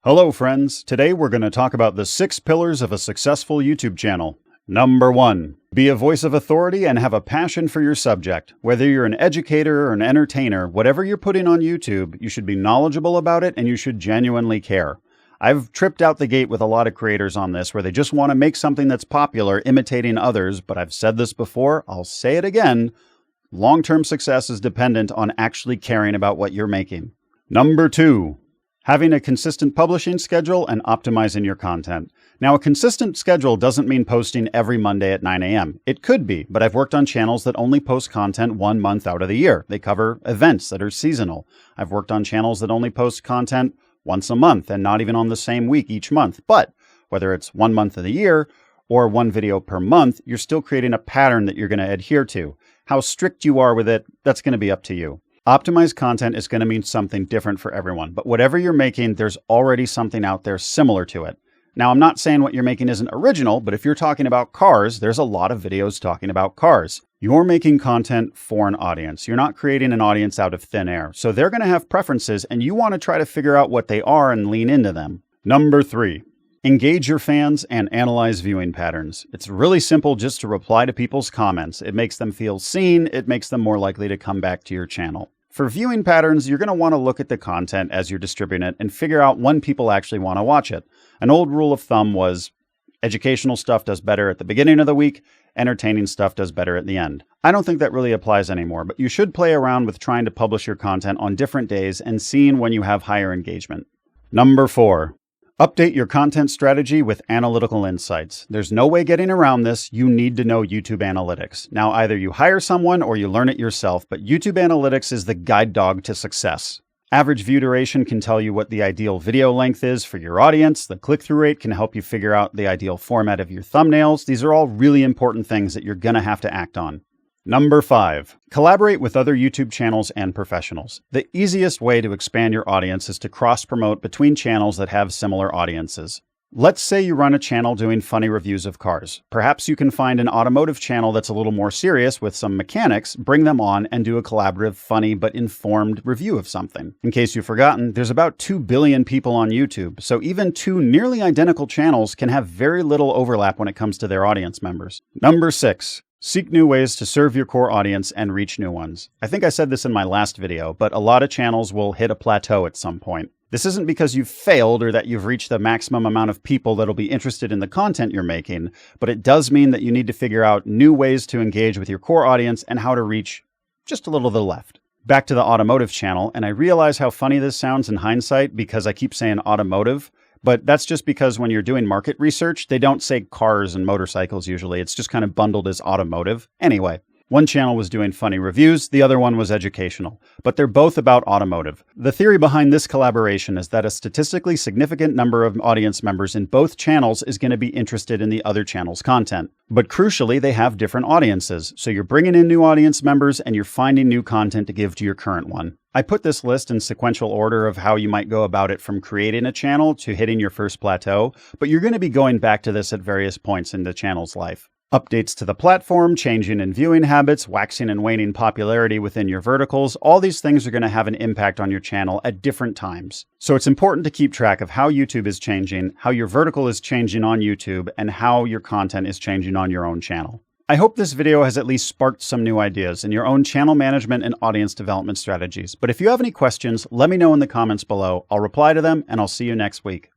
Hello friends, today we're going to talk about the 6 pillars of a successful YouTube channel. Number 1, be a voice of authority and have a passion for your subject. Whether you're an educator or an entertainer, whatever you're putting on YouTube, you should be knowledgeable about it and you should genuinely care. I've tripped out the gate with a lot of creators on this where they just want to make something that's popular, imitating others, but I've said this before, I'll say it again, long-term success is dependent on actually caring about what you're making. Number 2, having a consistent publishing schedule and optimizing your content. Now, a consistent schedule doesn't mean posting every Monday at 9 a.m. It could be, but I've worked on channels that only post content 1 month out of the year. They cover events that are seasonal. I've worked on channels that only post content once a month and not even on the same week each month. But whether it's 1 month of the year or 1 video per month, you're still creating a pattern that you're going to adhere to. How strict you are with it, that's going to be up to you. Optimized content is going to mean something different for everyone, but whatever you're making, there's already something out there similar to it. Now, I'm not saying what you're making isn't original, but if you're talking about cars, there's a lot of videos talking about cars. You're making content for an audience. You're not creating an audience out of thin air. So they're going to have preferences, and you want to try to figure out what they are and lean into them. Number 3. Engage your fans and analyze viewing patterns. It's really simple just to reply to people's comments. It makes them feel seen. It makes them more likely to come back to your channel. For viewing patterns, you're going to want to look at the content as you're distributing it and figure out when people actually want to watch it. An old rule of thumb was educational stuff does better at the beginning of the week, entertaining stuff does better at the end. I don't think that really applies anymore, but you should play around with trying to publish your content on different days and seeing when you have higher engagement. Number 4. Update your content strategy with analytical insights. There's no way getting around this. You need to know YouTube analytics. Now, either you hire someone or you learn it yourself, but YouTube analytics is the guide dog to success. Average view duration can tell you what the ideal video length is for your audience. The click-through rate can help you figure out the ideal format of your thumbnails. These are all really important things that you're going to have to act on. Number 5, collaborate with other YouTube channels and professionals. The easiest way to expand your audience is to cross-promote between channels that have similar audiences. Let's say you run a channel doing funny reviews of cars. Perhaps you can find an automotive channel that's a little more serious with some mechanics, bring them on, and do a collaborative, funny, but informed review of something. In case you've forgotten, there's about 2 billion people on YouTube, so even 2 nearly identical channels can have very little overlap when it comes to their audience members. Number 6. Seek new ways to serve your core audience and reach new ones. I think I said this in my last video, but a lot of channels will hit a plateau at some point. This isn't because you've failed or that you've reached the maximum amount of people that'll be interested in the content you're making, but it does mean that you need to figure out new ways to engage with your core audience and how to reach just a little to the left. Back to the automotive channel, and I realize how funny this sounds in hindsight because I keep saying automotive, but that's just because when you're doing market research, they don't say cars and motorcycles usually. It's just kind of bundled as automotive. Anyway, one channel was doing funny reviews, the other one was educational, but they're both about automotive. The theory behind this collaboration is that a statistically significant number of audience members in both channels is going to be interested in the other channel's content. But crucially, they have different audiences, so you're bringing in new audience members and you're finding new content to give to your current one. I put this list in sequential order of how you might go about it from creating a channel to hitting your first plateau, but you're going to be going back to this at various points in the channel's life. Updates to the platform, changing in viewing habits, waxing and waning popularity within your verticals, all these things are going to have an impact on your channel at different times. So it's important to keep track of how YouTube is changing, how your vertical is changing on YouTube, and how your content is changing on your own channel. I hope this video has at least sparked some new ideas in your own channel management and audience development strategies. But if you have any questions, let me know in the comments below. I'll reply to them and I'll see you next week.